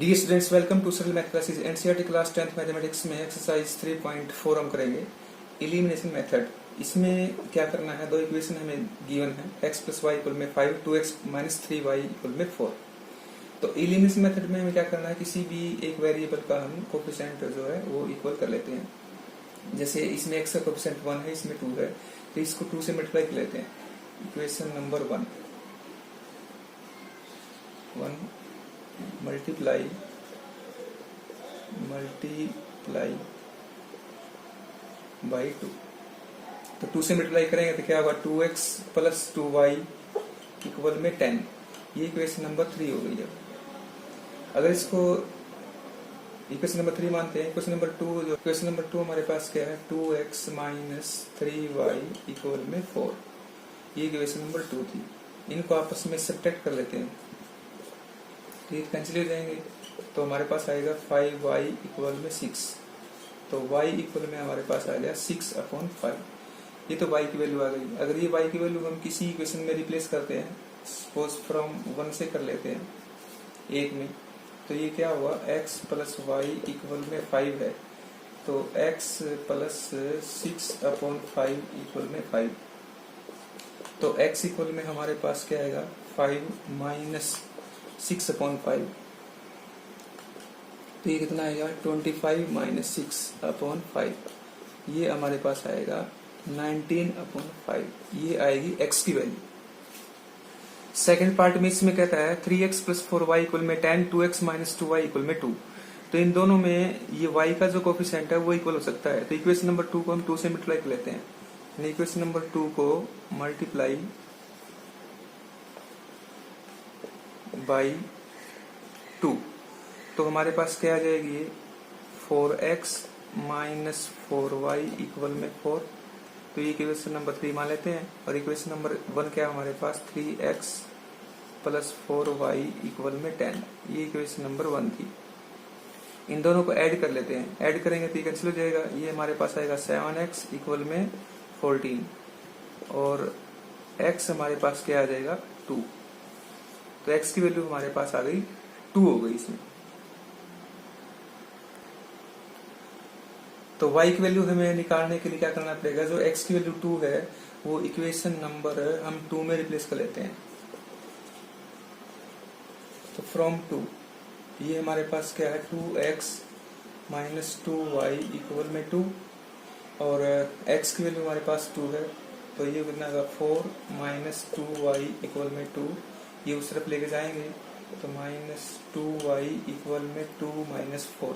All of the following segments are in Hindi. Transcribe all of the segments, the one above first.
डियर स्टूडेंट्स, वेलकम टू सरल math classes. NCERT class 10th mathematics में एक्सरसाइज 3.4 हम करेंगे एलिमिनेशन मेथड। इसमें क्या करना है, दो इक्वेशन हमें गिवन है, x प्लस वाई इक्वल में 5, 2x माइनस 3y इक्वल में 4। तो एलिमिनेशन मेथड में हमें क्या करना है, किसी भी एक वेरिएबल का हम कोफिशिएंट जो है वो इक्वल कर लेते हैं। जैसे इसमें x का कोफिशिएंट 1 है, इसमें 2 है, तो इसको 2 से मल्टीप्लाई कर लेते हैं। Equation number 1 multiply by 2। तो 2 से मल्टीप्लाई करेंगे तो क्या होगा, 2x प्लस 2y इक्वल में 10। ये इक्वेशन नंबर 3 हो गई। अगर इसको इक्वेशन नंबर 3 मानते हैं, इक्वेशन नंबर 2 जो इक्वेशन नंबर 2 हमारे पास क्या है, 2x माइनस 3y इक्वल में 4। ये इक्वेशन नंबर 2 थी। इनको आपस में सब्ट्रैक्ट कर लेते हैं, ठीक, कैंसिल हो जाएंगे। तो हमारे पास आएगा 5y इक्वल में 6। तो y इक्वल में हमारे पास आ गया 6/5। ये तो y की वैल्यू आ गई। अगर ये y की वैल्यू हम किसी इक्वेशन में रिप्लेस करते हैं, सपोज फ्रॉम 1 से कर लेते हैं 1 में, तो ये क्या हुआ, x प्लस वाई इक्वल में 5 है। तो x प्लस 6/5 इक्वल में 5। तो x इक्वल में हमारे पास क्या आएगा, 5 माइनस 6/5। तो ये कितना आएगा, 25 माइनस 6/5। ये हमारे पास आएगा 19/5। ये आएगी x की वैल्यू। सेकंड पार्ट में इसमें कहता है 3x प्लस 4y इक्वल में 10, 2x माइनस 2y इक्वल में 2। तो इन दोनों में ये y का जो कोफिशिएंट है वो इक्वल हो सकता है। तो इक्वेशन नंबर 2 को हम 2 से मल्टीप्लाई कर लेते हैं। इक्वेशन नंबर 2 को मल्टीप्लाई बाई 2, तो हमारे पास क्या आ जाएगी, 4x माइनस 4y इक्वल में 4। तो ये इक्वेशन नंबर 3 मान लेते हैं। और इक्वेशन नंबर 1 क्या हमारे पास, 3x प्लस 4y इक्वल में 10। ये इक्वेशन नंबर 1 थी। इन दोनों को ऐड कर लेते हैं। ऐड करेंगे तो कैंसिल हो जाएगा। ये हमारे पास आएगा 7x इक्वल में 14 और x हमारे पास क्या आ जाएगा, 2। तो x की वैल्यू हमारे पास आ गई 2 हो गई इसमें। तो y की वैल्यू हमें निकालने के लिए क्या करना पड़ेगा, जो x की वैल्यू 2 है वो इक्वेशन नंबर हम 2 में रिप्लेस कर लेते हैं। तो फ्रॉम 2 ये हमारे पास क्या है, 2x माइनस 2y इक्वल में 2 और x की वैल्यू हमारे पास 2 है। तो ये कितना होगा, 4 माइनस 2y इक्वल में 2। ये उस तरफ लेके जाएंगे तो माइनस 2y इक्वल में 2 माइनस 4।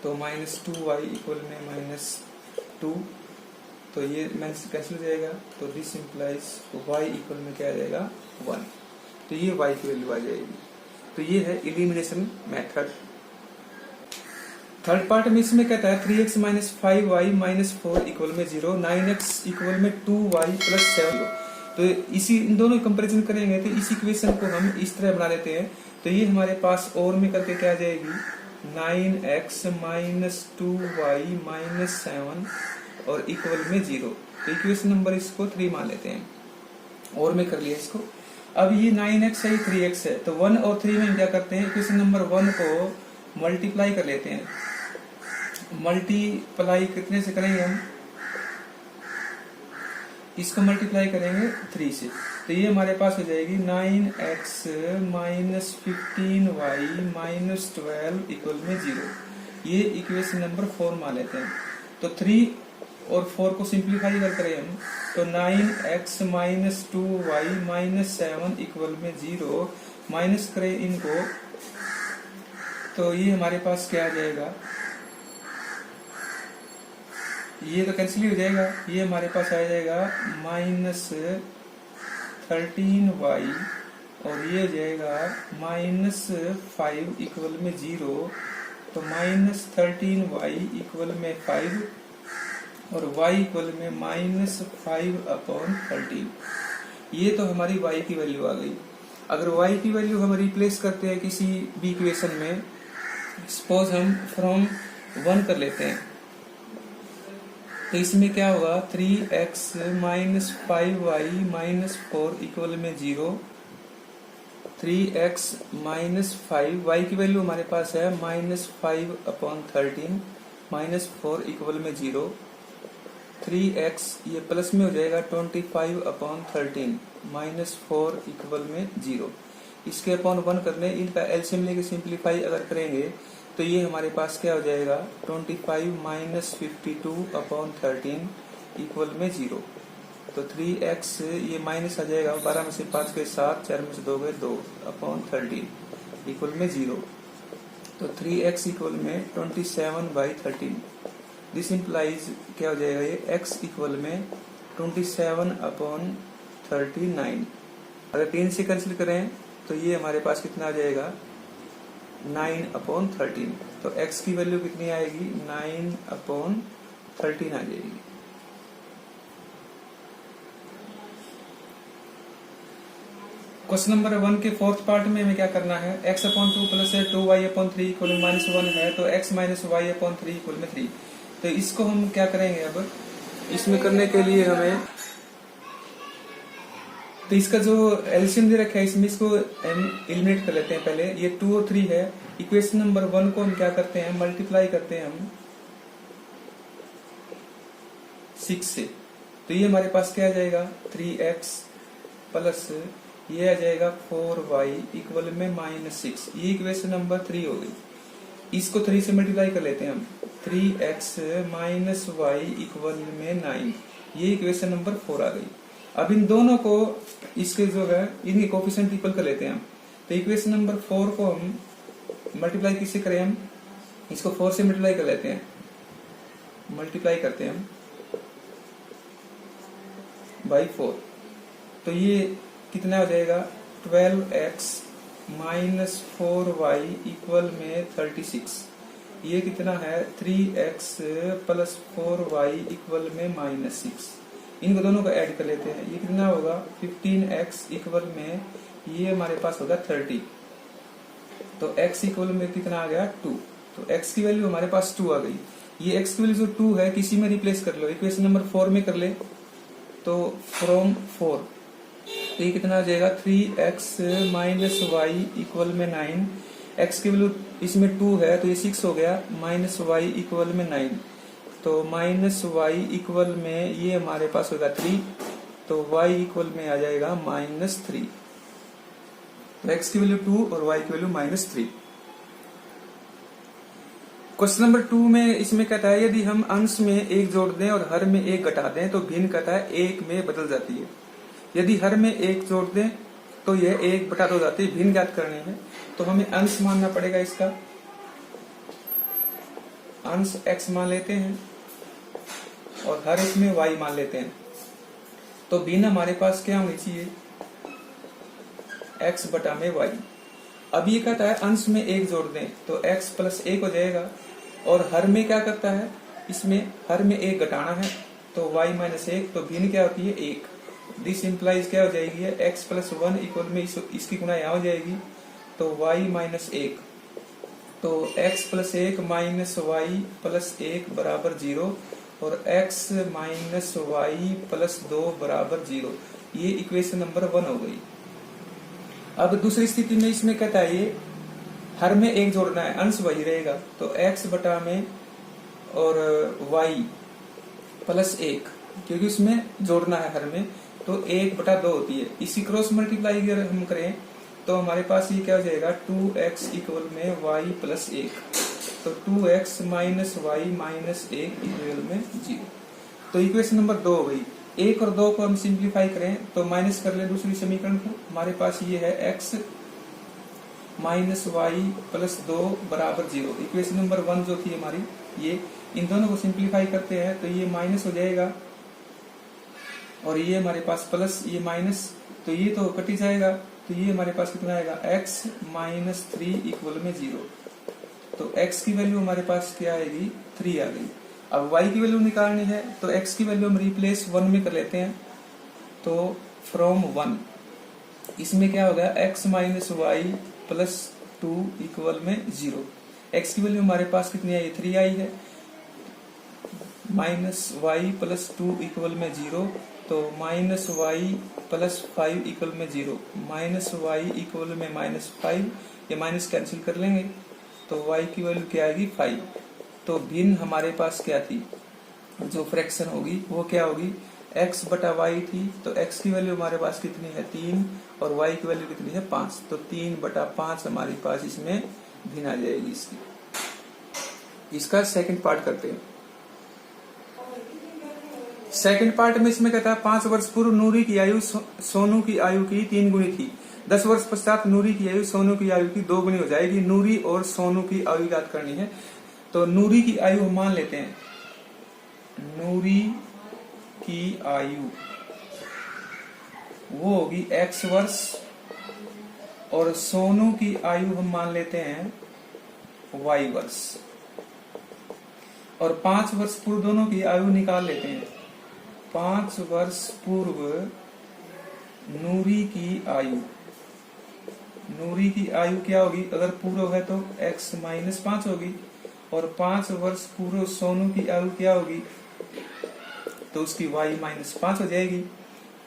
तो माइनस 2y इक्वल में माइनस 2। तो ये माइनस कैंसिल हो जाएगा। तो दिस इंप्लाइज y इक्वल में क्या आ जाएगा, 1। तो ये y की वैल्यू आ जाएगी। तो ये है एलिमिनेशन मेथड। थर्ड पार्ट में इसमें कहता है 3x minus 5y minus 4 equal में 0, 9x इक्वल में 2y प्लस 7। तो इसी इन दोनों कंपैरिजन करेंगे तो इस इक्वेशन को हम इस तरह बना लेते हैं। तो ये हमारे पास और में करके क्या आ जाएगी, 9x माइनस 2y माइनस 7 और इक्वल में 0। तो इक्वेशन नंबर इसको 3 मान लेते हैं। और में कर लिया इसको। अब ये 9x है, ये 3x है, तो 1 और 3 में हम क्या करते हैं, इक्वेशन नंबर 1 को मल्टीप्लाई कर लेते हैं। मल्टीप्लाई कितने से करेंगे हम, इसको मल्टीप्लाई करेंगे 3 से। तो ये हमारे पास हो जाएगी 9x minus 15y minus 12 equal में 0। ये इक्वेशन नंबर 4 मान लेते हैं। तो 3 और 4 को सिंप्लीफाई कर करें हम, तो 9x minus 2y minus 7 equal में 0, माइनस करें इनको तो ये हमारे पास क्या आ जाएगा, ये तो कैंसिल हो जाएगा। ये हमारे पास आ जाएगा माइनस 13y और ये हो जाएगा माइनस 5 इक्वल में 0। तो माइनस 13y इक्वल में 5 और y इक्वल में माइनस 5/13। ये तो हमारी y की वैल्यू आ गई। अगर y की वैल्यू हम रिप्लेस करते हैं किसी भी इक्वेशन में, सपोज हम फ्रॉम 1 कर लेते हैं, तो इसमें क्या होगा, 3x minus 5y minus 4 equal में 0 3x माइनस 5, y की वैल्यू हमारे पास है -5/13 -4 इक्वल में 0। 3x ये प्लस में हो जाएगा 25/13 -4 इक्वल में 0। इसके अपॉन 1 करने, इनका एलसीएम लेके सिंप्लीफाई अगर करेंगे तो ये हमारे पास क्या हो जाएगा 25 - 52/13 इक्वल में 0। तो 3x ये माइनस आ जाएगा, 12 में से 5 गए 7, 4 में से 2 गए 2/13 इक्वल में 0। तो 3x इक्वल में 27/13। दिस इम्प्लाइज क्या हो जाएगा ये x इक्वल में 27/39। अगर 3 से कैंसिल करें तो ये हमारे पास कितना आ जाएगा 9/13। तो x की वैल्यू कितनी आएगी 9/13 आ जाएगी। क्वेश्चन नंबर 1 के फोर्थ पार्ट में हमें क्या करना है, x/2 प्लस 2y/3 इक्वल में -1 है तो x माइनस y/3 इक्वल में 3। तो इसको हम क्या करेंगे, अब इसमें करने के लिए हमें तो इसका जो एलसीएम दे रखा है इसमें इसको एलिमिनेट कर लेते हैं पहले। ये 2 और 3 है। इक्वेशन नंबर 1 को हम क्या करते हैं मल्टीप्लाई करते हैं हम 6 से। तो ये हमारे पास क्या आ जाएगा 3x प्लस ये आ जाएगा 4y इक्वल में -6। ये इक्वेशन नंबर 3 हो गई। इसको 3 से मल्टीप्लाई कर लेते हैं हम 3x माइनस y इक्वल में 9। ये इक्वेशन नंबर 4 आ गई। अब इन दोनों को इसके जो है इनके कोफिशिएंट इक्वल कर लेते हैं हम। तो इक्वेशन नंबर 4 को हम मल्टीप्लाई किससे करें, हम इसको 4 से मल्टीप्लाई कर लेते हैं, मल्टीप्लाई करते हैं हम बाई 4। तो ये कितना हो जाएगा 12x माइनस 4y इक्वल में 36। ये कितना है 3x प्लस 4y इक्वल में -6। इनको दोनों को ऐड कर लेते हैं। ये कितना होगा 15x इक्वल में ये हमारे पास होगा 30। तो x इक्वल में कितना आ गया 2। तो x की वैल्यू हमारे पास 2 आ गई। ये x की वैल्यू जो 2 है किसी में रिप्लेस कर लो, इक्वेशन नंबर 4 में कर ले तो फ्रॉम 4। तो ये कितना आ जाएगा 3x माइनस वाई इक्वल में 9। x की वैल्यू इसमें 2 है तो ये 6 हो गया, माइनस वाई इक्वल में 9। तो माइनस वाई इक्वल में ये हमारे पास होगा 3। तो y इक्वल में आ जाएगा -3। तो x की वैल्यू 2 और y की वैल्यू -3। क्वेश्चन नंबर 2 में इसमें कहता है यदि हम अंश में 1 जोड़ दें और हर में 1 घटा दें तो भिन्न कहता है 1 में बदल जाती है। यदि हर में 1 जोड़ दें तो यह 1/2 जाती है। भिन्न ज्ञात करनी है तो हमें अंश मानना पड़ेगा। इसका अंश x मान लेते हैं और हर एक में y मान लेते हैं। तो भिन्न हमारे पास क्या होनी चाहिए x बटा में y। अब ये कहता है अंश में 1 जोड़ दें तो x प्लस 1 हो जाएगा और हर में क्या करता है, इसमें हर में 1 घटाना है तो y माइनस 1। तो भिन्न क्या होती है 1। दिस इंप्लाइज क्या हो जाएगी है x प्लस 1 इक्वल में इसकी गुणा यहाँ हो जाएगी तो y माइनस 1। तो x plus 1 minus y plus 1 बराबर 0 और x माइनस y प्लस 2 बराबर 0। ये इक्वेशन नंबर 1 हो गई। अब दूसरी स्थिति में इसमें कहता है ये हर में 1 जोड़ना है, अंश वही रहेगा तो x बटा में और y प्लस 1 क्योंकि उसमें जोड़ना है हर में तो 1/2 होती है। इसी क्रॉस मल्टीप्लाई अगर हम करें तो हमारे पास ये क्या हो जाएगा 2x इक्वल में y प्लस 1। तो 2x minus y minus 1 equal में 0। तो इक्वेशन नंबर 2 हो गई। 1 और 2 को हम सिंप्लीफाई करें तो माइनस कर लें दूसरी समीकरण को। हमारे पास ये है x माइनस y प्लस 2 बराबर 0। इक्वेशन नंबर 1 जो थी हमारी ये, इन दोनों को सिंप्लीफाई करते हैं तो ये माइनस हो जाएगा और ये हमारे पास प्लस, ये माइनस तो ये तो कट ही जाएगा। तो ये हमारे पास कितना आएगा x माइनस 3 इक्वल में 0। तो x की वैल्यू हमारे पास क्या आएगी 3 आ गई। अब y की वैल्यू निकालनी है तो x की वैल्यू हम रिप्लेस 1 में कर लेते हैं तो फ्रॉम 1 इसमें क्या होगा x minus y plus 2 equal में 0। x की वैल्यू हमारे पास कितनी आई 3 आई है, माइनस वाई प्लस 2 इक्वल में 0 तो माइनस वाई प्लस 5 इक्वल में 0, माइनस वाई इक्वल में -5, ये माइनस कैंसिल कर लेंगे तो y की वैल्यू क्या आएगी 5। तो भिन्न हमारे पास क्या थी, जो फ्रैक्शन होगी वो क्या होगी, x बटा y थी। तो x की वैल्यू हमारे पास कितनी है 3 और y की वैल्यू कितनी है 5। तो 3 बटा 5 हमारे पास इसमें भिन्न आ जाएगी इसकी। इसका सेकंड पार्ट करते हैं। सेकंड पार्ट में इसमें कहता है 5 वर्ष पूर्व नूरी की आयु सोनू की आयु की 3 गुनी थी। 10 वर्ष पश्चात नूरी की आयु सोनू की आयु की 2 गुनी हो जाएगी। नूरी और सोनू की आयु याद करनी है। तो नूरी की आयु हम मान लेते हैं, नूरी की आयु वो होगी x वर्ष और सोनू की आयु हम मान लेते हैं y वर्ष। और 5 वर्ष पूर्व दोनों की आयु निकाल लेते हैं। 5 वर्ष पूर्व नूरी की आयु, नूरी की आयु क्या होगी, अगर पूर्व है तो x माइनस 5 होगी। और 5 वर्ष पूर्व सोनू की आयु क्या होगी, तो उसकी y माइनस 5 हो जाएगी।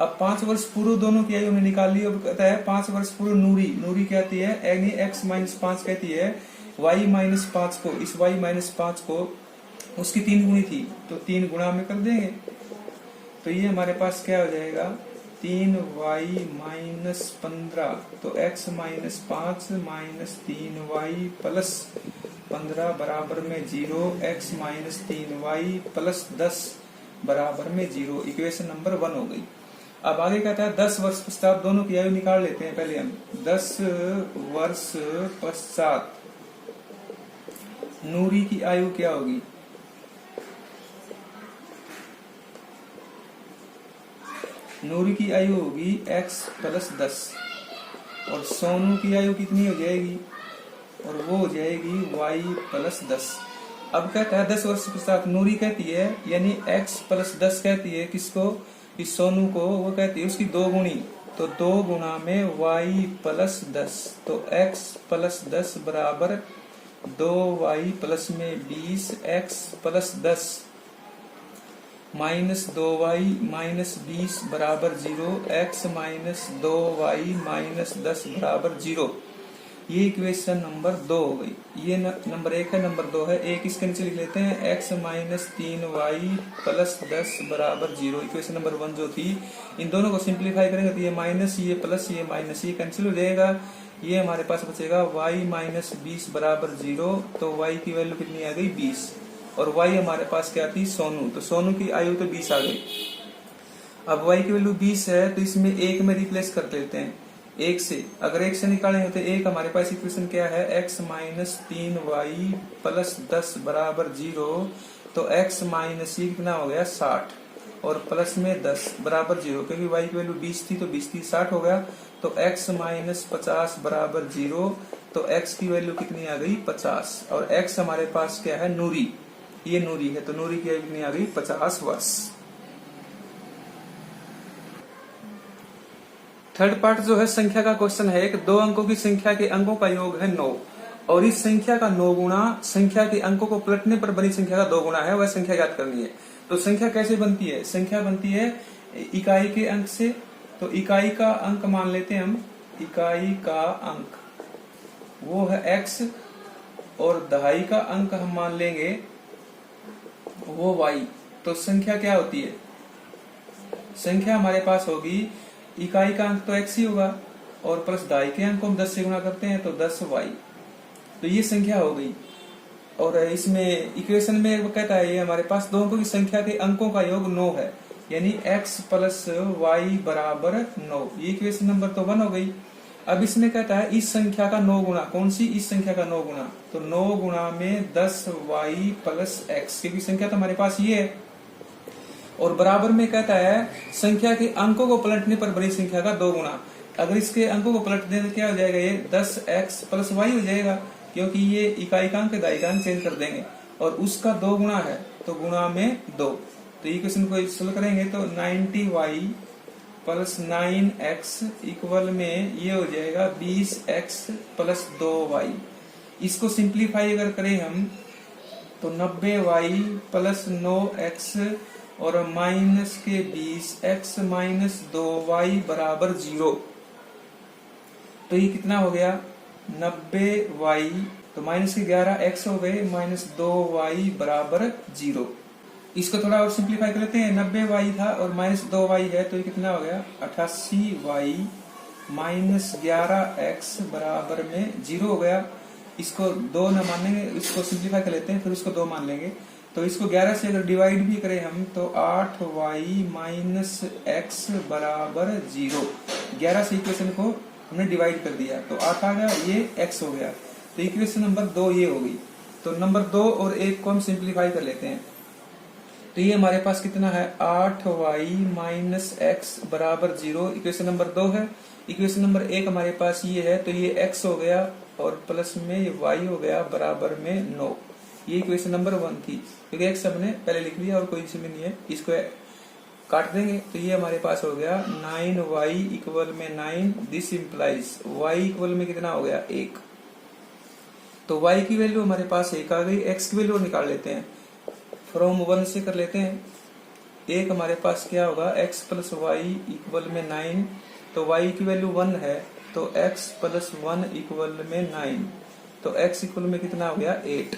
अब 5 वर्ष पूर्व दोनों की आयु हमने निकाल ली। अब कहता है 5 वर्ष पूर्व नूरी, नूरी कहती है यानी x माइनस 5 कहती है y माइनस 5 को, इस y माइनस 5 को उसकी 3 गुनी थी तो 3 गुणा में कर देंगे। तो ये हमारे पास क्या हो जाएगा 3y माइनस 15। तो x minus 5 minus 3y plus 15 बराबर में 0, x माइनस 3y प्लस 10 बराबर में 0। इक्वेशन नंबर 1 हो गई। अब आगे कहता है 10 वर्ष पश्चात दोनों की आयु निकाल लेते हैं। पहले हम 10 वर्ष पश्चात नूरी की आयु क्या होगी, नूरी की आयु होगी x प्लस 10 और सोनू की आयु कितनी हो जाएगी, और वो हो जाएगी y प्लस 10। अब कहता है 10 वर्ष पश्चात नूरी कहती है यानी x प्लस 10 कहती है किसको, इस सोनू को, वो कहती है उसकी 2 गुनी। तो 2 गुना में y प्लस 10। तो x प्लस 10 बराबर 2y प्लस में 20, x plus 10 minus 2y minus 20 बराबर 0, x माइनस 2y माइनस 10 बराबर 0। ये इक्वेशन नंबर 2 हो गई। ये नंबर 1 है, नंबर 2 है। एक इसके नीचे लिख लेते हैं x माइनस 3y प्लस 10 बराबर 0। इक्वेशन नंबर 1 जो थी, इन दोनों को सिंप्लीफाई करेंगे तो ये माइनस, ये प्लस, ये माइनस, ये कैंसिल हो जाएगा। ये हमारे पास बचेगा y माइनस 20 बराबर 0। तो y की वैल्यू कितनी आ गई 20 और y हमारे पास क्या थी सोनू। तो सोनू की आयु तो 20 आ गई। अब y की वैल्यू 20 है तो इसमें 1 में रिप्लेस कर लेते हैं। 1 से, अगर 1 से निकालेंगे तो 1 हमारे पास इक्वेशन क्या है, x माइनस 3y प्लस 10 बराबर 0। तो x माइनस ये कितना हो गया 60 और प्लस में 10 बराबर 0, क्योंकि y की वैल्यू 20 थी तो 20 थी 60 हो गया। तो x माइनस 50 बराबर 0। तो x की वैल्यू कितनी आ गई 50 और x हमारे पास क्या है नूरी, ये नूरी है। तो नूरी की आयु कितनी आ गई 50 वर्ष। थर्ड पार्ट जो है संख्या का क्वेश्चन है। एक 2 अंकों की संख्या के अंकों का योग है 9 और इस संख्या का 9 गुना संख्या के अंकों को पलटने पर बनी संख्या का 2 गुना है, वह संख्या याद करनी है। तो संख्या कैसे बनती है, संख्या बनती है इकाई के अंक से। तो इकाई का अंक मान लेते हैं हम, इकाई का अंक वो है x और दहाई का अंक हम मान लेंगे वो y। तो संख्या क्या होती है, संख्या हमारे पास होगी इकाई का अंक तो x ही होगा और प्लस दहाई के अंक को हम 10 से गुणा करते हैं तो 10y। तो ये संख्या हो गई। और इसमें इक्वेशन में वो कहता है ये हमारे पास 2 अंकों की संख्या के अंकों का योग 9 है यानी x प्लस y बराबर 9। ये इक्वेशन नंबर तो 1 हो गई। अब इसमें कहता है इस संख्या का 9 गुना, कौन सी, इस संख्या का 9 गुना। तो 9 गुना में 10y प्लस x, क्योंकि संख्या तो हमारे पास ये है। और बराबर में कहता है संख्या के अंकों को पलटने पर बड़ी संख्या का 2 गुना। अगर इसके अंकों को पलट दें तो क्या हो जाएगा, ये 10x प्लस y हो जाएगा, क्योंकि ये इकाई का अंक दहाई का अंक चेंज कर देंगे और उसका 2 गुना है तो गुणा में 2। तो इक्वेशन को सोल्व करेंगे तो 90y प्लस 9x इक्वल में ये हो जाएगा 20x प्लस 2y। इसको सिंप्लीफाई अगर करें हम तो 90y प्लस 9x और माइनस के 20 x माइनस 2y बराबर 0। तो ये कितना हो गया 90y, तो माइनस के 11 x हो गए माइनस 2y बराबर 0। इसको थोड़ा और सिंप्लीफाई कर लेते हैं, 90y था और माइनस 2y है, तो ये कितना हो गया 88y माइनस 11x बराबर में 0 हो गया। इसको 2 न मानेंगे, इसको सिंप्लीफाई कर लेते हैं, फिर उसको 2 मान लेंगे। तो इसको 11 से अगर डिवाइड भी करें हम तो 8y माइनस x बराबर 0। 11 से इक्वेशन को हमने डिवाइड कर दिया तो 8 आ गया, ये x हो गया। तो इक्वेशन नंबर 2 ये हो गई। तो नंबर 2 और 1 को हम सिंप्लीफाई कर लेते हैं। तो ये हमारे पास कितना है 8y माइनस एक्स बराबर 0, इक्वेशन नंबर 2 है। इक्वेशन नंबर 1 हमारे पास ये है, तो ये x हो गया और प्लस में ये y हो गया बराबर में 9। ये इक्वेशन नंबर 1 थी, क्योंकि x हमने पहले लिख लिया और कोई इसमें नहीं है, इसको काट देंगे। तो ये हमारे पास हो गया 9y इक्वल में 9। दिस इम्प्लाइज y इक्वल में कितना हो गया 1। तो y की वैल्यू हमारे पास 1 आ गई। x की वैल्यू निकाल लेते हैं, फ्रॉम 1 से कर लेते हैं। 1 हमारे पास क्या होगा x प्लस वाई इक्वल में 9। तो y की वैल्यू 1 है, तो x प्लस 1 इक्वल में 9। तो x इक्वल में कितना हो गया 8।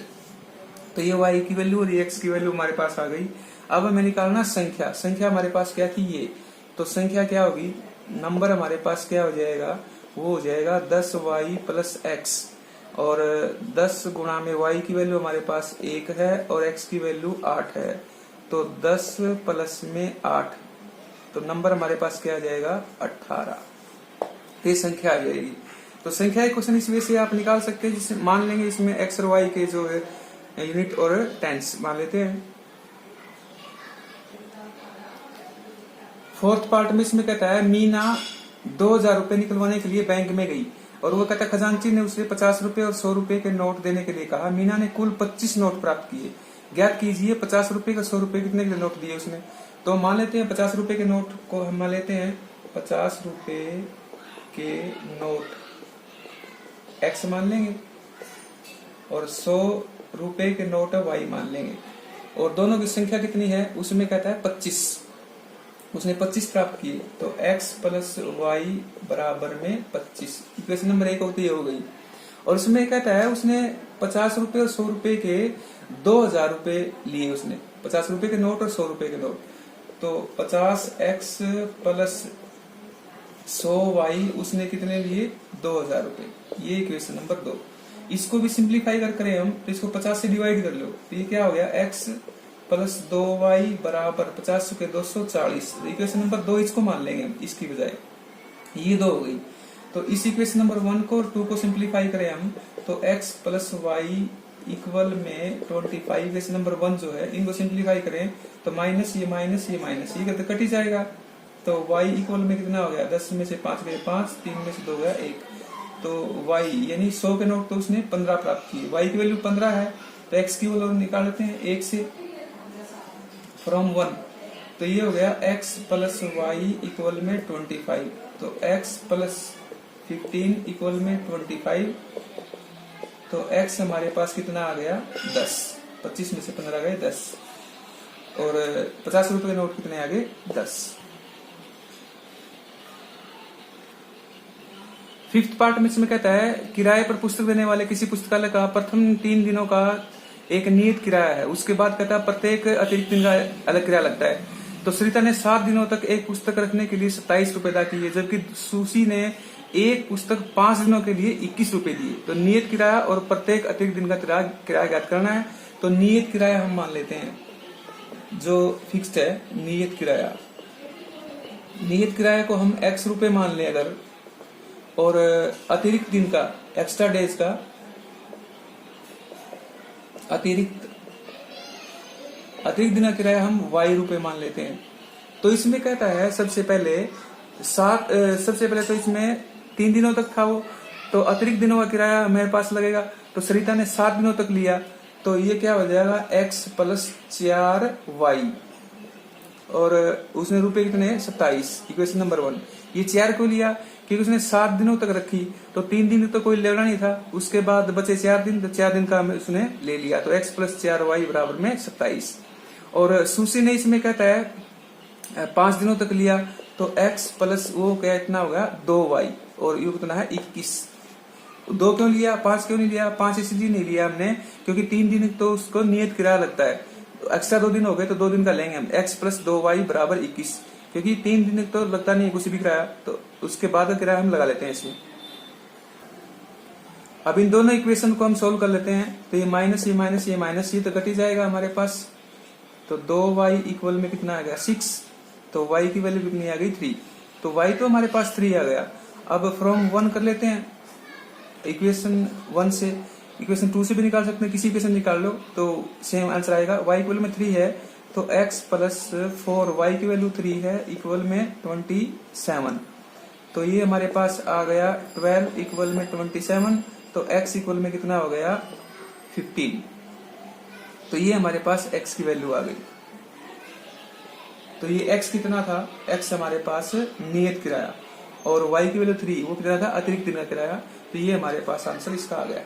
तो ये y की वैल्यू और ये x की वैल्यू हमारे पास आ गई। अब हमें निकालना संख्या। संख्या हमारे पास क्या थी ये, तो संख्या क्या होगी, नंबर हमारे पास क्या हो जाएगा, वो हो जाएगा 10y प्लस x। और 10 गुणा में y की वैल्यू हमारे पास 1 है और x की वैल्यू 8 है। तो 10 प्लस में 8, तो नंबर हमारे पास क्या आ जाएगा 18। ये संख्या आ जाएगी। तो संख्या क्वेश्चन इस वे से आप निकाल सकते हैं, जिससे मान लेंगे इसमें x और y के जो है यूनिट और टेंस मान लेते हैं। फोर्थ पार्ट में इसमें कहता है मीना 2000 रुपए निकलवाने के लिए बैंक में गई और वो कहता है खजांची ने उसे 50 रुपए और 100 रुपए के नोट देने के लिए कहा। मीना ने कुल 25 नोट प्राप्त किए। ज्ञात कीजिए 50 रुपए का 100 रुपए कितने के नोट दिए उसने। तो मान लेते हैं 50 रुपए के नोट को हम मान लेते हैं 50 रुपए के नोट x मान लेंगे और 100 रुपए के नोट y मान लेंगे। और दोनों की संख्या कितनी है, उसमें कहता है 25। उसने 25 प्राप्त किए, तो x प्लस वाई बराबर में 25। इक्वेशन नंबर 1 होती हो गई। और उसमें कहता है उसने 50 रुपए और 100 रुपए के 2000 रुपए लिए। उसने 50 रुपए के नोट और 100 रुपए के नोट, तो 50x प्लस 100y उसने कितने लिए 2000 रुपए। ये इक्वेशन नंबर 2। इसको भी सिंप्लीफाई करें हम, तो इसको 50 से डिवाइड कर लो, तो ये क्या हो गया x प्लस 2y बराबर 50 के 240। इक्वेशन नंबर 2 इसको मान लेंगे हम इसकी बजाय, ये 2 हो गई। तो इस इक्वेशन नंबर 1 को और 2 को सिंप्लीफाई करें हम, तो x प्लस वाई इक्वल में 25। इक्वेशन नंबर 1 जो है इनको सिंप्लीफाई करें तो माइनस ये माइनस ये माइनस ये कट ही जाएगा। तो y इक्वल में कितना हो गया, 10 में से 5 गए 5, 3 में से 2 गया 1। तो y यानी 100 के नोट तो उसने 15 प्राप्त किए। y की वैल्यू 15 है, तो x की वैल्यू निकाल लेते हैं 1 से फ्रॉम 1। तो ये हो गया x प्लस वाई इक्वल में 25। तो x प्लस 15 इक्वल में 25। तो x हमारे पास कितना आ गया 10। 25 में से 15 गए 10 और 50 रुपए के नोट कितने आ गए 10। फिफ्थ पार्ट में इसमें कहता है किराए पर पुस्तक देने वाले किसी पुस्तकालय का प्रथम 3 दिनों का एक नियत किराया है। उसके बाद कहता है प्रत्येक अतिरिक्त दिन का अलग किराया लगता है। तो सरिता ने 7 दिनों तक एक पुस्तक रखने के लिए 27 रुपए अदा किए, जबकि सुशी ने एक पुस्तक 5 दिनों के लिए 21 रुपए दिए। तो नियत किराया और प्रत्येक अतिरिक्त दिन का किराया ज्ञात करना है। तो नियत किराया हम मान लेते हैं जो फिक्स्ड है। नियत किराया को हम x रुपए मान लें अगर, और अतिरिक्त दिन का एक्स्ट्रा डेज का अतिरिक्त दिन का किराया हम y रुपए मान लेते हैं। तो इसमें कहता है सबसे पहले तो इसमें 3 दिनों तक था वो, तो अतिरिक्त दिनों का किराया मेरे पास लगेगा। तो सरिता ने 7 दिनों तक लिया, तो ये क्या हो जाएगा x प्लस 4y और उसने रुपए कितने 27। Equation number 1। ये 4 को लिया क्योंकि उसने 7 दिनों तक रखी, तो 3 दिन तो कोई लेना नहीं था, उसके बाद बचे 4 दिन, तो 4 दिन का उसने ले लिया। तो x प्लस 4y बराबर में 27। और सुशी ने इसमें कहता है 5 दिनों तक लिया तो x प्लस वो क्या इतना होगा 2y और ये कितना है 21। 2 क्यों लिया, 5 क्यों नहीं लिया? 5 इसलिए नहीं लिया हमने क्योंकि 3 दिन तो उसको नियत किराया लगता है, तो एक्स्ट्रा 2 दिन हो गए तो 2 दिन का लेंगे हम। x प्लस 2y बराबर 21, क्योंकि 3 दिन तो लगता नहीं है कुछ भी किराया, तो उसके बाद का किराया हम लगा लेते हैं इसमें। अब इन दोनों इक्वेशन को हम सोल्व कर लेते हैं, तो ये माइनस ये माइनस ये माइनस ये तो कट ही जाएगा हमारे पास। तो 2y इक्वल में कितना आ गया 6, तो y की वैल्यू कितनी आ गई 3, तो y तो हमारे पास 3 आ गया। अब फ्रॉम 1 कर लेते हैं, इक्वेशन 1 से इक्वेशन 2 से भी निकाल सकते हैं, किसी इक्वेशन निकाल लो तो सेम आंसर आएगा। y इक्वल में 3 है तो x प्लस 4 y की वैल्यू 3 है इक्वल में 27, तो ये हमारे पास आ गया 12 इक्वल में 27, तो x इक्वल में कितना हो गया 15, तो ये हमारे पास x की वैल्यू आ गई। तो ये x कितना था, x हमारे पास नियत किराया और y की वैल्यू 3 वो कितना था अतिरिक्त दिन का किराया, तो ये हमारे पास आंसर इसका आ गया।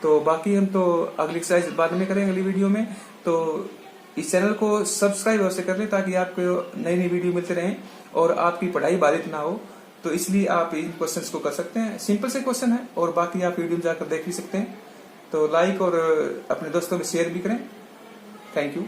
तो बाकी हम तो अगली एक्सरसाइज बाद में करेंगे अगली वीडियो में। तो इस चैनल को सब्सक्राइब अवश्य कर लें ताकि आपको नई नई वीडियो मिलते रहें और आपकी पढ़ाई बाधित ना हो, तो इसलिए आप इन क्वेश्चंस को कर सकते हैं। सिंपल से क्वेश्चन है और बाकी आप वीडियो में जाकर देख भी सकते हैं। तो लाइक और अपने दोस्तों में शेयर भी करें। Thank you.